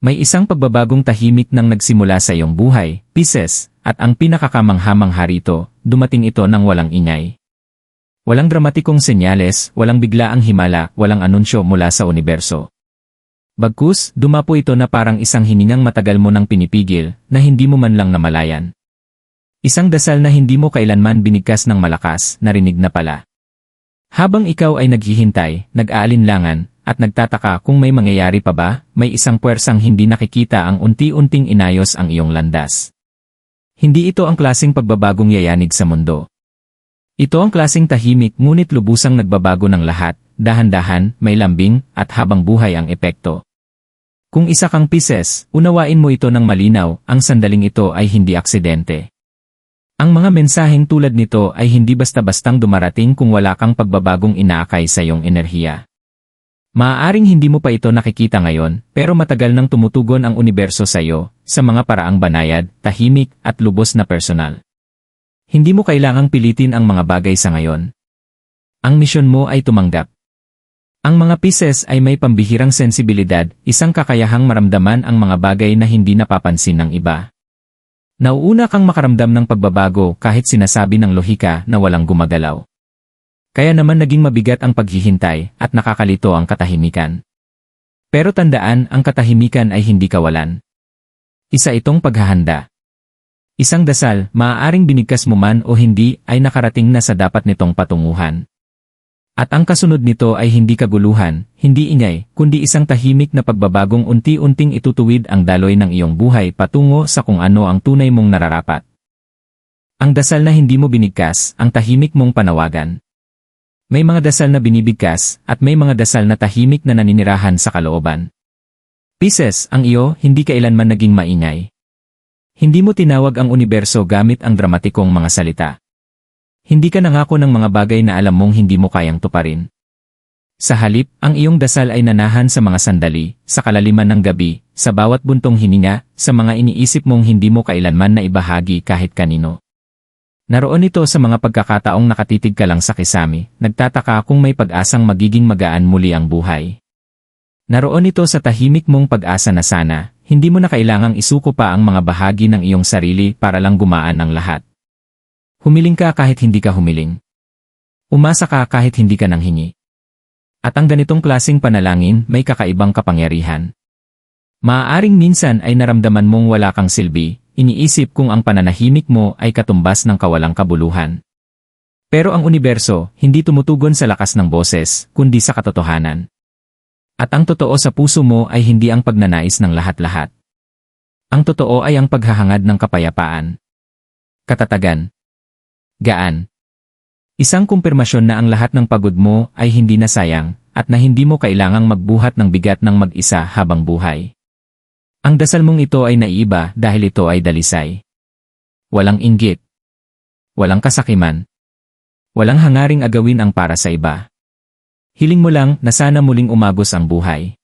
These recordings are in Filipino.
May isang pagbabagong tahimik nang nagsimula sa iyong buhay, Pisces, at ang pinakakamangha-mangha rito, dumating ito ng walang ingay. Walang dramatikong senyales, walang biglaang himala, walang anunsyo mula sa universo. Bagkus, dumapo ito na parang isang hiningang matagal mo nang pinipigil, na hindi mo man lang namalayan. Isang dasal na hindi mo kailanman binigkas ng malakas, narinig na pala. Habang ikaw ay naghihintay, nag-aalinlangan, at nagtataka kung may mangyayari pa ba, may isang puwersang hindi nakikita ang unti-unting inayos ang iyong landas. Hindi ito ang klaseng pagbabagong yayanig sa mundo. Ito ang klaseng tahimik ngunit lubusang nagbabago ng lahat, dahan-dahan, may lambing, at habang buhay ang epekto. Kung isa kang Pisces, unawain mo ito ng malinaw, ang sandaling ito ay hindi aksidente. Ang mga mensaheng tulad nito ay hindi basta-bastang dumarating kung wala kang pagbabagong inaakay sa iyong enerhiya. Maaaring hindi mo pa ito nakikita ngayon, pero matagal nang tumutugon ang universo sa iyo, sa mga paraang banayad, tahimik, at lubos na personal. Hindi mo kailangang pilitin ang mga bagay sa ngayon. Ang misyon mo ay tumanggap. Ang mga Pisces ay may pambihirang sensibilidad, isang kakayahang maramdaman ang mga bagay na hindi napapansin ng iba. Nauuna kang makaramdam ng pagbabago kahit sinasabi ng lohika na walang gumagalaw. Kaya naman naging mabigat ang paghihintay at nakakalito ang katahimikan. Pero tandaan, ang katahimikan ay hindi kawalan. Isa itong paghahanda. Isang dasal, maaaring binigkas mo man o hindi, ay nakarating na sa dapat nitong patunguhan. At ang kasunod nito ay hindi kaguluhan, hindi ingay, kundi isang tahimik na pagbabagong unti-unting itutuwid ang daloy ng iyong buhay patungo sa kung ano ang tunay mong nararapat. Ang dasal na hindi mo binigkas, ang tahimik mong panawagan. May mga dasal na binibigkas, at may mga dasal na tahimik na naninirahan sa kalooban. Pisces, ang iyo, hindi kailanman naging maingay. Hindi mo tinawag ang universo gamit ang dramatikong mga salita. Hindi ka nangako ng mga bagay na alam mong hindi mo kayang tuparin. Sa halip, ang iyong dasal ay nanahan sa mga sandali, sa kalaliman ng gabi, sa bawat buntong hininga, sa mga iniisip mong hindi mo kailanman na ibahagi kahit kanino. Naroon ito sa mga pagkakataong nakatitig ka lang sa kisame, nagtataka kung may pag-asang magiging magaan muli ang buhay. Naroon ito sa tahimik mong pag-asa na sana, hindi mo na kailangang isuko pa ang mga bahagi ng iyong sarili para lang gumaan ang lahat. Humiling ka kahit hindi ka humiling. Umasa ka kahit hindi ka nanghingi. At ang ganitong klaseng panalangin may kakaibang kapangyarihan. Maaaring minsan ay naramdaman mong wala kang silbi, iniisip kung ang pananahimik mo ay katumbas ng kawalang kabuluhan. Pero ang universo, hindi tumutugon sa lakas ng boses, kundi sa katotohanan. At ang totoo sa puso mo ay hindi ang pagnanais ng lahat-lahat. Ang totoo ay ang paghahangad ng kapayapaan. Katatagan. Gaan. Isang kumpirmasyon na ang lahat ng pagod mo ay hindi na sayang, at na hindi mo kailangang magbuhat ng bigat ng mag-isa habang buhay. Ang dasal mong ito ay naiiba dahil ito ay dalisay. Walang inggit. Walang kasakiman. Walang hangaring agawin ang para sa iba. Hiling mo lang na sana muling umagos ang buhay.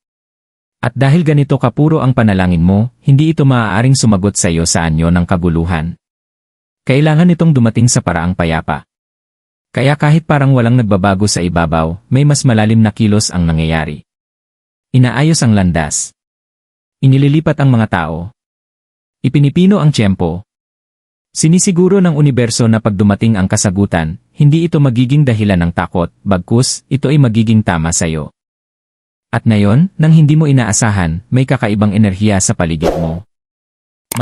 At dahil ganito kapuro ang panalangin mo, hindi ito maaaring sumagot sa iyo sa anyo ng kaguluhan. Kailangan itong dumating sa paraang payapa. Kaya kahit parang walang nagbabago sa ibabaw, may mas malalim na kilos ang nangyayari. Inaayos ang landas. Inililipat ang mga tao. Ipinipino ang tiyempo. Sinisiguro ng universo na pag dumating ang kasagutan, hindi ito magiging dahilan ng takot, bagkus, ito ay magiging tama sa iyo. At ngayon, nang hindi mo inaasahan, may kakaibang enerhiya sa paligid mo.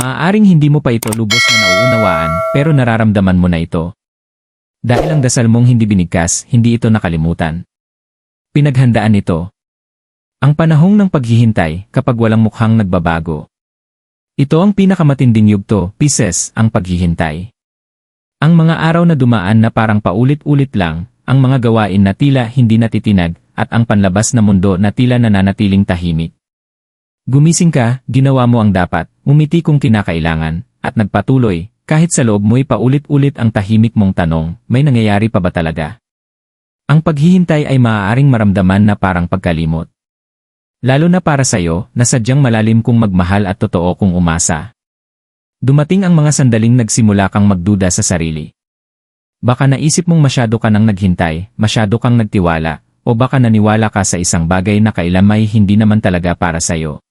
Maaaring hindi mo pa ito lubos na nauunawaan, pero nararamdaman mo na ito. Dahil ang dasal mong hindi binigkas, hindi ito nakalimutan. Pinaghandaan ito. Ang panahong ng paghihintay kapag walang mukhang nagbabago. Ito ang pinakamatinding yugto, Pisces, ang paghihintay. Ang mga araw na dumaan na parang paulit-ulit lang, ang mga gawain na tila hindi natitinag, at ang panlabas na mundo na tila nananatiling tahimik. Gumising ka, ginawa mo ang dapat, umiti kung kinakailangan, at nagpatuloy, kahit sa loob mo'y paulit-ulit ang tahimik mong tanong, may nangyayari pa ba talaga? Ang paghihintay ay maaaring maramdaman na parang pagkalimot. Lalo na para sa'yo, na sadyang malalim kung magmahal at totoo kung umasa. Dumating ang mga sandaling nagsimula kang magduda sa sarili. Baka naisip mong masyado ka nang naghintay, masyado kang nagtiwala, o baka naniwala ka sa isang bagay na kailamay hindi naman talaga para sa'yo.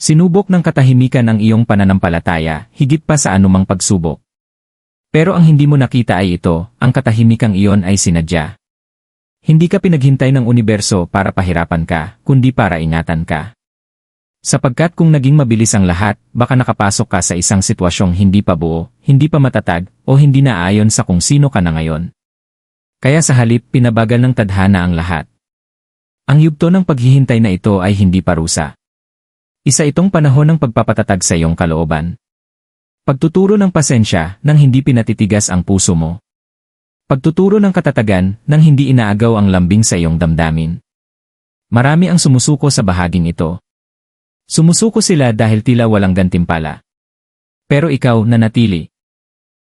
Sinubok ng katahimikan ang iyong pananampalataya, higit pa sa anumang pagsubok. Pero ang hindi mo nakita ay ito, ang katahimikang iyon ay sinadya. Hindi ka pinaghintay ng universo para pahirapan ka, kundi para ingatan ka. Sapagkat kung naging mabilis ang lahat, baka nakapasok ka sa isang sitwasyong hindi pa buo, hindi pa matatag, o hindi na ayon sa kung sino ka na ngayon. Kaya sa halip pinabagal ng tadhana ang lahat. Ang yugto ng paghihintay na ito ay hindi parusa. Isa itong panahon ng pagpapatatag sa iyong kalooban. Pagtuturo ng pasensya nang hindi pinatitigas ang puso mo. Pagtuturo ng katatagan nang hindi inaagaw ang lambing sa iyong damdamin. Marami ang sumusuko sa bahaging ito. Sumusuko sila dahil tila walang gantimpala. Pero ikaw nanatili.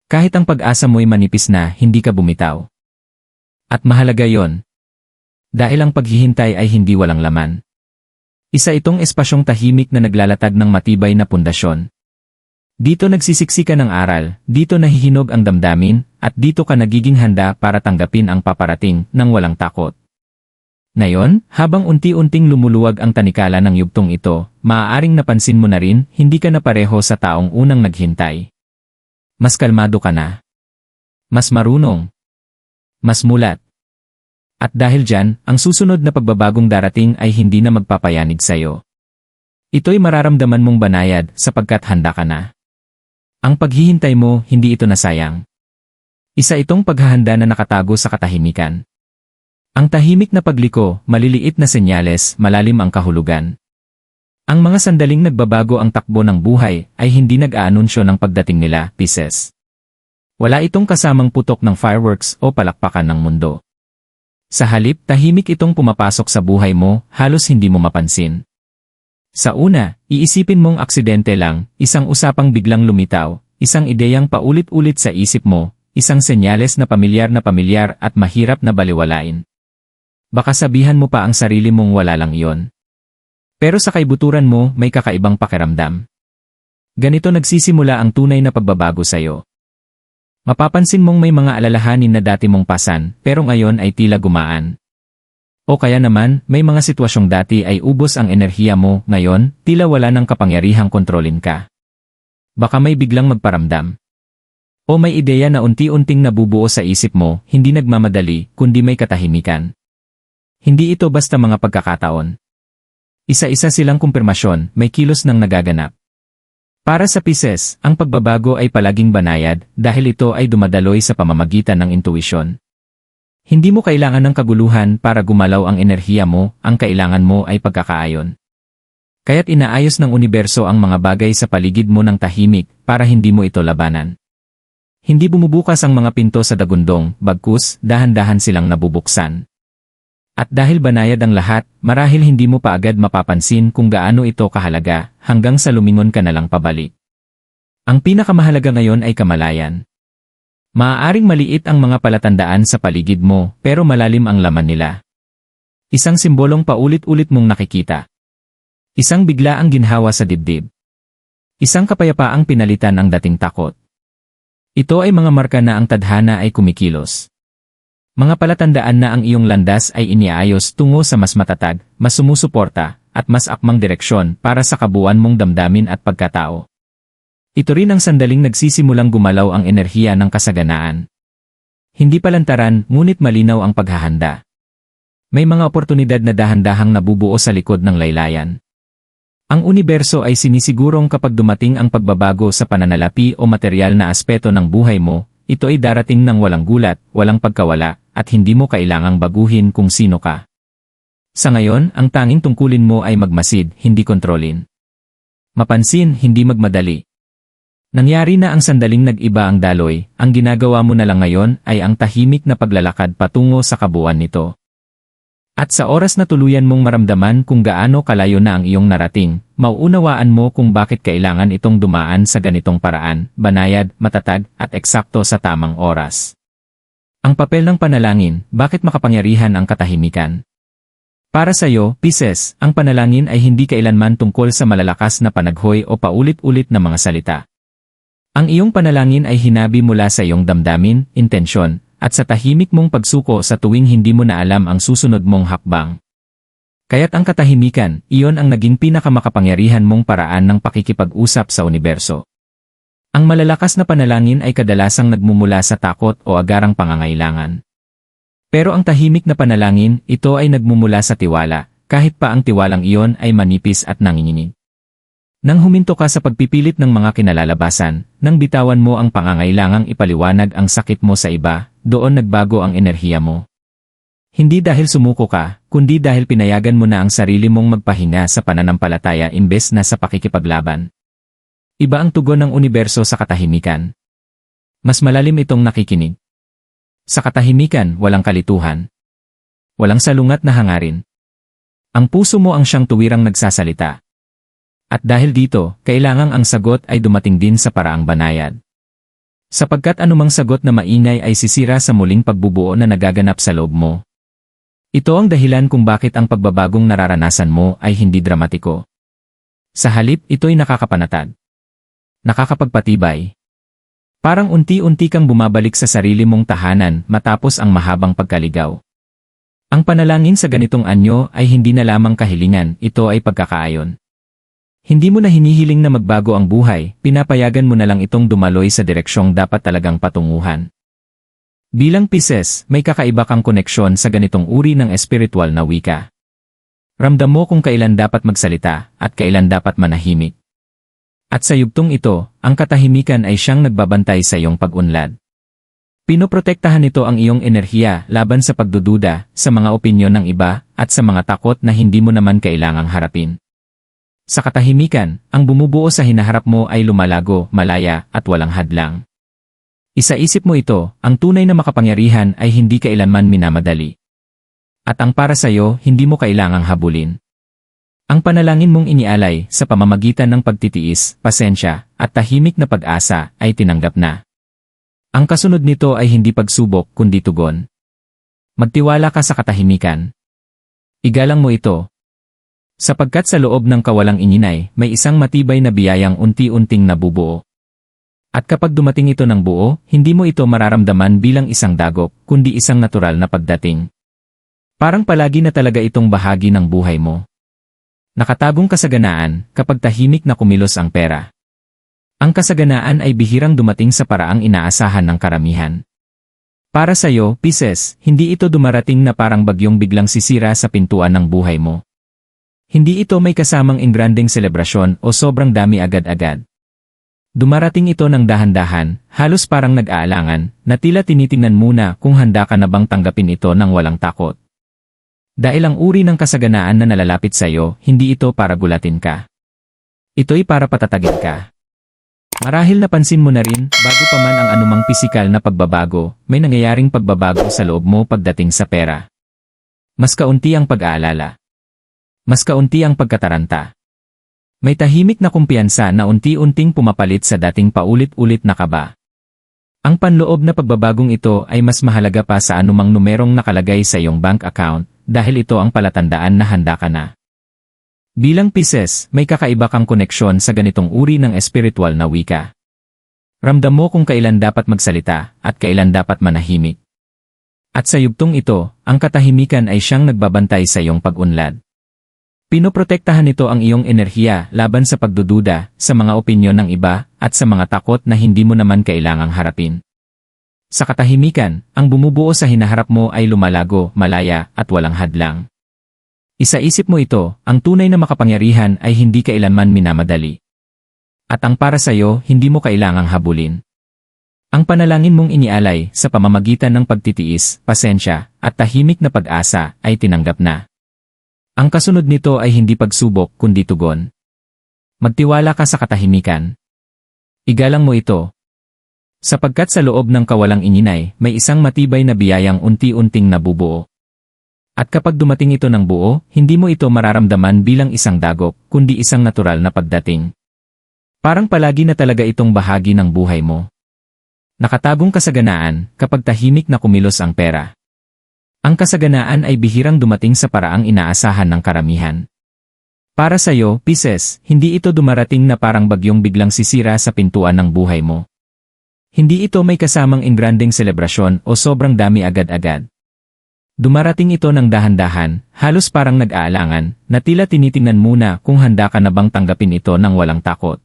Kahit ang pag-asa mo'y manipis na, hindi ka bumitaw. At mahalaga yon. Dahil ang paghihintay ay hindi walang laman. Isa itong espasyong tahimik na naglalatag ng matibay na pundasyon. Dito nagsisiksika ng aral, dito nahihinog ang damdamin, at dito ka nagiging handa para tanggapin ang paparating ng walang takot. Ngayon, habang unti-unting lumuluwag ang tanikala ng yugtong ito, maaaring napansin mo na rin, hindi ka na pareho sa taong unang naghintay. Mas kalmado ka na. Mas marunong. Mas mulat. At dahil dyan, ang susunod na pagbabagong darating ay hindi na magpapayanig sa'yo. Ito'y mararamdaman mong banayad sapagkat handa ka na. Ang paghihintay mo, hindi ito nasayang. Isa itong paghahanda na nakatago sa katahimikan. Ang tahimik na pagliko, maliliit na senyales, malalim ang kahulugan. Ang mga sandaling nagbabago ang takbo ng buhay ay hindi nag-aanunsyo ng pagdating nila, Pisces. Wala itong kasamang putok ng fireworks o palakpakan ng mundo. Sa halip, tahimik itong pumapasok sa buhay mo, halos hindi mo mapansin. Sa una, iisipin mong aksidente lang, isang usapang biglang lumitaw, isang ideyang paulit-ulit sa isip mo, isang senyales na pamilyar at mahirap na baliwalain. Baka sabihan mo pa ang sarili mong wala lang iyon. Pero sa kaibuturan mo, may kakaibang pakiramdam. Ganito nagsisimula ang tunay na pagbabago sa'yo. Mapapansin mong may mga alalahanin na dati mong pasan, pero ngayon ay tila gumaan. O kaya naman, may mga sitwasyong dati ay ubos ang enerhiya mo, ngayon, tila wala ng kapangyarihang kontrolin ka. Baka may biglang magparamdam. O may ideya na unti-unting nabubuo sa isip mo, hindi nagmamadali, kundi may katahimikan. Hindi ito basta mga pagkakataon. Isa-isa silang kumpirmasyon, may kilos ng nagaganap. Para sa Pisces, ang pagbabago ay palaging banayad dahil ito ay dumadaloy sa pamamagitan ng intuisyon. Hindi mo kailangan ng kaguluhan para gumalaw ang enerhiya mo, ang kailangan mo ay pagkakaayon. Kaya't inaayos ng universo ang mga bagay sa paligid mo ng tahimik para hindi mo ito labanan. Hindi bumubukas ang mga pinto sa dagundong, bagkus, dahan-dahan silang nabubuksan. At dahil banayad ang lahat, marahil hindi mo pa agad mapapansin kung gaano ito kahalaga, hanggang sa lumingon ka na lang pabalik. Ang pinakamahalaga ngayon ay kamalayan. Maaaring maliit ang mga palatandaan sa paligid mo, pero malalim ang laman nila. Isang simbolong paulit-ulit mong nakikita. Isang biglaang ginhawa sa dibdib. Isang kapayapaang pinalitan ang dating takot. Ito ay mga marka na ang tadhana ay kumikilos. Mga palatandaan na ang iyong landas ay iniayos tungo sa mas matatag, mas sumusuporta, at mas akmang direksyon para sa kabuuan mong damdamin at pagkatao. Ito rin ang sandaling nagsisimulang gumalaw ang enerhiya ng kasaganaan. Hindi palantaran, ngunit malinaw ang paghahanda. May mga oportunidad na dahan-dahang nabubuo sa likod ng laylayan. Ang universo ay sinisigurong kapag dumating ang pagbabago sa pananalapi o materyal na aspeto ng buhay mo, ito ay darating ng walang gulat, walang pagkawala, at hindi mo kailangang baguhin kung sino ka. Sa ngayon, ang tanging tungkulin mo ay magmasid, hindi kontrolin. Mapansin, hindi magmadali. Nangyari na ang sandaling nag-iba ang daloy, ang ginagawa mo na lang ngayon ay ang tahimik na paglalakad patungo sa kabuuan nito. At sa oras na tuluyan mong maramdaman kung gaano kalayo na ang iyong narating, mauunawaan mo kung bakit kailangan itong dumaan sa ganitong paraan, banayad, matatag, at eksakto sa tamang oras. Ang papel ng panalangin, bakit makapangyarihan ang katahimikan? Para sa iyo, Pisces, ang panalangin ay hindi kailanman tungkol sa malalakas na panaghoy o paulit-ulit na mga salita. Ang iyong panalangin ay hinabi mula sa iyong damdamin, intensyon, at sa tahimik mong pagsuko sa tuwing hindi mo na alam ang susunod mong hakbang. Kaya't ang katahimikan, iyon ang naging pinakamakapangyarihan mong paraan ng pakikipag-usap sa universo. Ang malalakas na panalangin ay kadalasang nagmumula sa takot o agarang pangangailangan. Pero ang tahimik na panalangin, ito ay nagmumula sa tiwala, kahit pa ang tiwalang iyon ay manipis at nanginginig. Nang huminto ka sa pagpipilit ng mga kinalalabasan, nang bitawan mo ang pangangailangang ipaliwanag ang sakit mo sa iba, doon nagbago ang enerhiya mo. Hindi dahil sumuko ka, kundi dahil pinayagan mo na ang sarili mong magpahinga sa pananampalataya imbes na sa pakikipaglaban. Iba ang tugon ng universo sa katahimikan. Mas malalim itong nakikinig. Sa katahimikan, walang kalituhan. Walang salungat na hangarin. Ang puso mo ang siyang tuwirang nagsasalita. At dahil dito, kailangang ang sagot ay dumating din sa paraang banayad. Sapagkat anumang sagot na maingay ay sisira sa muling pagbubuo na nagaganap sa loob mo. Ito ang dahilan kung bakit ang pagbabagong nararanasan mo ay hindi dramatiko. Sa halip, ito'y nakakapanatag. Nakakapagpatibay. Parang unti-unti kang bumabalik sa sarili mong tahanan matapos ang mahabang pagkaligaw. Ang panalangin sa ganitong anyo ay hindi na lamang kahilingan, ito ay pagkakaayon. Hindi mo na hinihiling na magbago ang buhay, pinapayagan mo na lang itong dumaloy sa direksyong dapat talagang patunguhan. Bilang Pisces, may kakaiba kang koneksyon sa ganitong uri ng espiritual na wika. Ramdam mo kung kailan dapat magsalita at kailan dapat manahimik. At sa yugtong ito, ang katahimikan ay siyang nagbabantay sa iyong pag-unlad. Pinoprotektahan nito ang iyong enerhiya laban sa pagdududa, sa mga opinyon ng iba, at sa mga takot na hindi mo naman kailangang harapin. Sa katahimikan, ang bumubuo sa hinaharap mo ay lumalago, malaya, at walang hadlang. Isaisip mo ito, ang tunay na makapangyarihan ay hindi kailanman minamadali. At ang para sa iyo, hindi mo kailangang habulin. Ang panalangin mong inialay sa pamamagitan ng pagtitiis, pasensya, at tahimik na pag-asa ay tinanggap na. Ang kasunod nito ay hindi pagsubok kundi tugon. Magtiwala ka sa katahimikan. Igalang mo ito. Sapagkat sa loob ng kawalang ininay, may isang matibay na biyayang unti-unting nabubuo. At kapag dumating ito ng buo, hindi mo ito mararamdaman bilang isang dagok, kundi isang natural na pagdating. Parang palagi na talaga itong bahagi ng buhay mo. Nakatagong kasaganaan kapag tahimik na kumilos ang pera. Ang kasaganaan ay bihirang dumating sa paraang inaasahan ng karamihan. Para sa iyo, Pisces, hindi ito dumarating na parang bagyong biglang sisira sa pintuan ng buhay mo. Hindi ito may kasamang engranding selebrasyon o sobrang dami agad-agad. Dumarating ito ng dahan-dahan, halos parang nag-aalangan, na tila tinitingnan muna kung handa ka na bang tanggapin ito ng walang takot. Dahil ang uri ng kasaganaan na nalalapit sa iyo, hindi ito para gulatin ka. Ito'y para patatagin ka. Marahil napansin mo na rin, bago pa man ang anumang pisikal na pagbabago, may nangyayaring pagbabago sa loob mo pagdating sa pera. Mas kaunti ang pag-aalala. Mas kaunti ang pagkataranta. May tahimik na kumpiyansa na unti-unting pumapalit sa dating paulit-ulit na kaba. Ang panloob na pagbabagong ito ay mas mahalaga pa sa anumang numerong nakalagay sa iyong bank account dahil ito ang palatandaan na handa ka na. Bilang Pisces, may kakaiba kang koneksyon sa ganitong uri ng espiritual na wika. Ramdam mo kung kailan dapat magsalita at kailan dapat manahimik. At sa yugtong ito, ang katahimikan ay siyang nagbabantay sa iyong pag-unlad. Pinoprotektahan nito ang iyong enerhiya laban sa pagdududa, sa mga opinyon ng iba, at sa mga takot na hindi mo naman kailangang harapin. Sa katahimikan, ang bumubuo sa hinaharap mo ay lumalago, malaya, at walang hadlang. Isaisip mo ito, ang tunay na makapangyarihan ay hindi kailanman minamadali. At ang para sa iyo, hindi mo kailangang habulin. Ang panalangin mong inialay sa pamamagitan ng pagtitiis, pasensya, at tahimik na pag-asa ay tinanggap na. Ang kasunod nito ay hindi pagsubok kundi tugon. Magtiwala ka sa katahimikan. Igalang mo ito. Sapagkat sa loob ng kawalang ininay, may isang matibay na biyayang unti-unting nabubuo. At kapag dumating ito ng buo, hindi mo ito mararamdaman bilang isang dagok, kundi isang natural na pagdating. Parang palagi na talaga itong bahagi ng buhay mo. Nakatagong kasaganaan kapag tahimik na kumilos ang pera. Ang kasaganaan ay bihirang dumating sa paraang inaasahan ng karamihan. Para sa iyo, Pisces, hindi ito dumarating na parang bagyong biglang sisira sa pintuan ng buhay mo. Hindi ito may kasamang engranding selebrasyon o sobrang dami agad-agad. Dumarating ito ng dahan-dahan, halos parang nag-aalangan, na tila tinitingnan muna kung handa ka na bang tanggapin ito ng walang takot.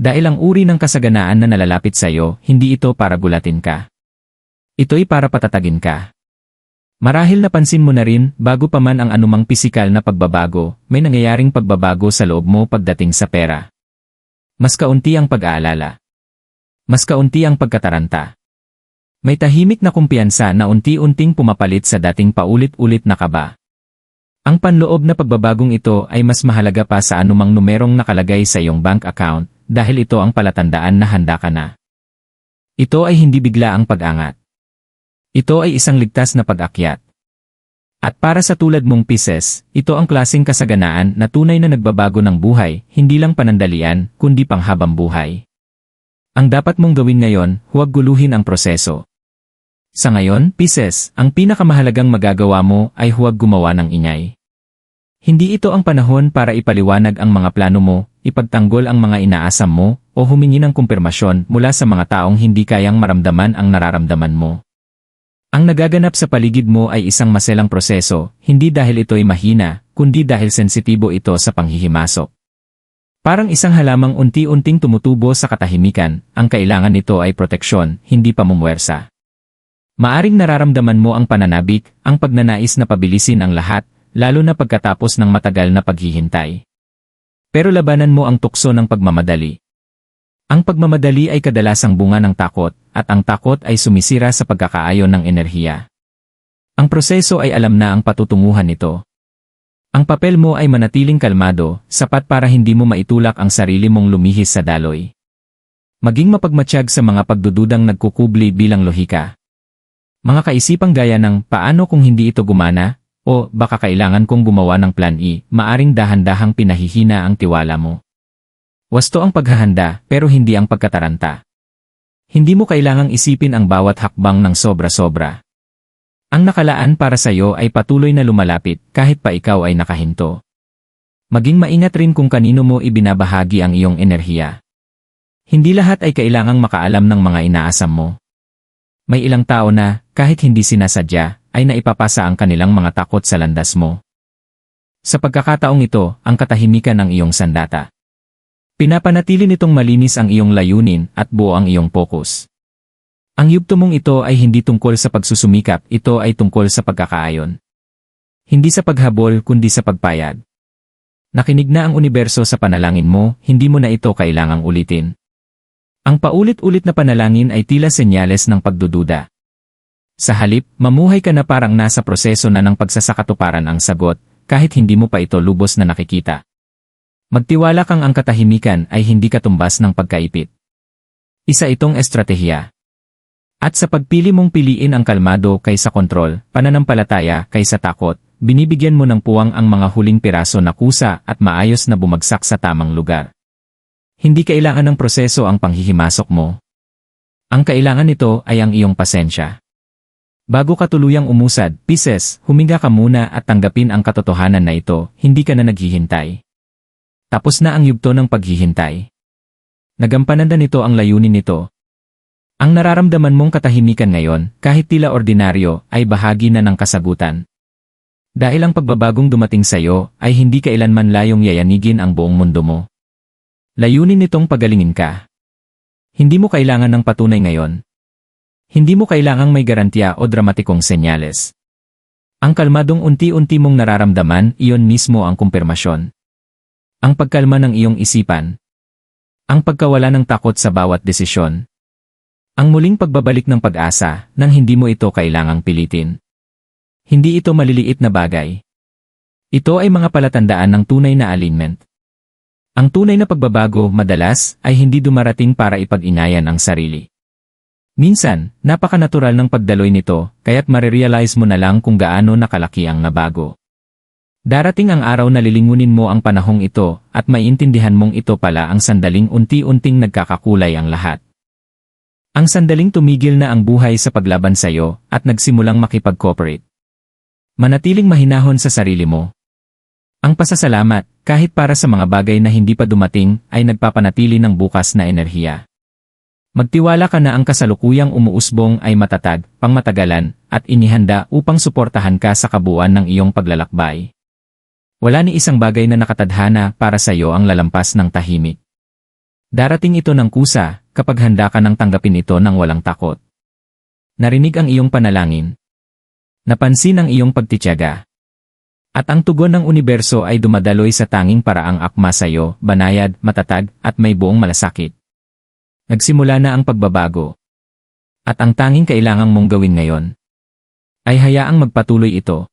Dahil ang uri ng kasaganaan na nalalapit sa iyo, hindi ito para gulatin ka. Ito'y para patatagin ka. Marahil napansin mo na rin, bago pa man ang anumang pisikal na pagbabago, may nangyayaring pagbabago sa loob mo pagdating sa pera. Mas kaunti ang pag-aalala. Mas kaunti ang pagkataranta. May tahimik na kumpiyansa na unti-unting pumapalit sa dating paulit-ulit na kaba. Ang panloob na pagbabagong ito ay mas mahalaga pa sa anumang numerong nakalagay sa iyong bank account dahil ito ang palatandaan na handa ka na. Ito ay hindi bigla ang pag-angat. Ito ay isang ligtas na pag-akyat. At para sa tulad mong Pisces, ito ang klaseng kasaganaan na tunay na nagbabago ng buhay, hindi lang panandalian, kundi panghabang buhay. Ang dapat mong gawin ngayon, huwag guluhin ang proseso. Sa ngayon, Pisces, ang pinakamahalagang magagawa mo ay huwag gumawa ng ingay. Hindi ito ang panahon para ipaliwanag ang mga plano mo, ipagtanggol ang mga inaasam mo, o humingi ng kumpirmasyon mula sa mga taong hindi kayang maramdaman ang nararamdaman mo. Ang nagaganap sa paligid mo ay isang maselang proseso, hindi dahil ito'y mahina, kundi dahil sensitibo ito sa panghihimasok. Parang isang halamang unti-unting tumutubo sa katahimikan, ang kailangan nito ay proteksyon, hindi pamumuwersa. Maaring nararamdaman mo ang pananabik, ang pagnanais na pabilisin ang lahat, lalo na pagkatapos ng matagal na paghihintay. Pero labanan mo ang tukso ng pagmamadali. Ang pagmamadali ay kadalasang bunga ng takot, at ang takot ay sumisira sa pagkakaayon ng enerhiya. Ang proseso ay alam na ang patutunguhan nito. Ang papel mo ay manatiling kalmado, sapat para hindi mo maitulak ang sarili mong lumihis sa daloy. Maging mapagmatsyag sa mga pagdududang nagkukubli bilang lohika. Mga kaisipang gaya ng paano kung hindi ito gumana, o baka kailangan kong gumawa ng plan E, maaring dahan-dahang pinahihina ang tiwala mo. Wasto ang paghahanda, pero hindi ang pagkataranta. Hindi mo kailangang isipin ang bawat hakbang ng sobra-sobra. Ang nakalaan para sa iyo ay patuloy na lumalapit kahit pa ikaw ay nakahinto. Maging maingat rin kung kanino mo ibinabahagi ang iyong enerhiya. Hindi lahat ay kailangang makaalam ng mga inaasam mo. May ilang tao na, kahit hindi sinasadya, ay naipapasa ang kanilang mga takot sa landas mo. Sa pagkakataong ito, ang katahimikan ng iyong sandata. Pinapanatili nitong malinis ang iyong layunin at buo ang iyong focus. Ang yugto mong ito ay hindi tungkol sa pagsusumikap, ito ay tungkol sa pagkakaayon. Hindi sa paghabol kundi sa pagpayag. Nakinig na ang universo sa panalangin mo, hindi mo na ito kailangang ulitin. Ang paulit-ulit na panalangin ay tila senyales ng pagdududa. Sa halip, mamuhay ka na parang nasa proseso na ng pagsasakatuparan ang sagot, kahit hindi mo pa ito lubos na nakikita. Magtiwala kang ang katahimikan ay hindi katumbas ng pagkaipit. Isa itong estratehiya. At sa pagpili mong piliin ang kalmado kaysa kontrol, pananampalataya kaysa takot, binibigyan mo ng puwang ang mga huling piraso na kusa at maayos na bumagsak sa tamang lugar. Hindi kailangan ng proseso ang panghihimasok mo. Ang kailangan nito ay ang iyong pasensya. Bago ka tuluyang umusad, Pisces, huminga ka muna at tanggapin ang katotohanan na ito, hindi ka na naghihintay. Tapos na ang yugto ng paghihintay. Nagampanan na nito ang layunin nito. Ang nararamdaman mong katahimikan ngayon, kahit tila ordinaryo, ay bahagi na ng kasagutan. Dahil ang pagbabagong dumating sa iyo, ay hindi kailanman layong yayanigin ang buong mundo mo. Layunin nitong pagalingin ka. Hindi mo kailangan ng patunay ngayon. Hindi mo kailangang may garantiya o dramatikong senyales. Ang kalmadong unti-unti mong nararamdaman, iyon mismo ang kumpirmasyon. Ang pagkalma ng iyong isipan. Ang pagkawala ng takot sa bawat desisyon. Ang muling pagbabalik ng pag-asa nang hindi mo ito kailangang pilitin. Hindi ito maliliit na bagay. Ito ay mga palatandaan ng tunay na alignment. Ang tunay na pagbabago madalas ay hindi dumarating para ipag-inayan ang sarili. Minsan, napaka-natural ng pagdaloy nito, kaya't marirealize mo na lang kung gaano nakalaki ang nabago. Darating ang araw na lilingunin mo ang panahong ito at maiintindihan mong ito pala ang sandaling unti-unting nagkakakulay ang lahat. Ang sandaling tumigil na ang buhay sa paglaban sa iyo at nagsimulang makipag-cooperate. Manatiling mahinahon sa sarili mo. Ang pasasalamat, kahit para sa mga bagay na hindi pa dumating, ay nagpapanatili ng bukas na enerhiya. Magtiwala ka na ang kasalukuyang umuusbong ay matatag, pangmatagalan, at inihanda upang suportahan ka sa kabuuan ng iyong paglalakbay. Wala ni isang bagay na nakatadhana para sa iyo ang lalampas ng tahimik. Darating ito ng kusa, kapag handa ka nang tanggapin ito ng walang takot. Narinig ang iyong panalangin. Napansin ang iyong pagtitiyaga. At ang tugon ng universo ay dumadaloy sa tanging paraang akma sa iyo, banayad, matatag, at may buong malasakit. Nagsimula na ang pagbabago. At ang tanging kailangang mong gawin ngayon ay hayaang magpatuloy ito.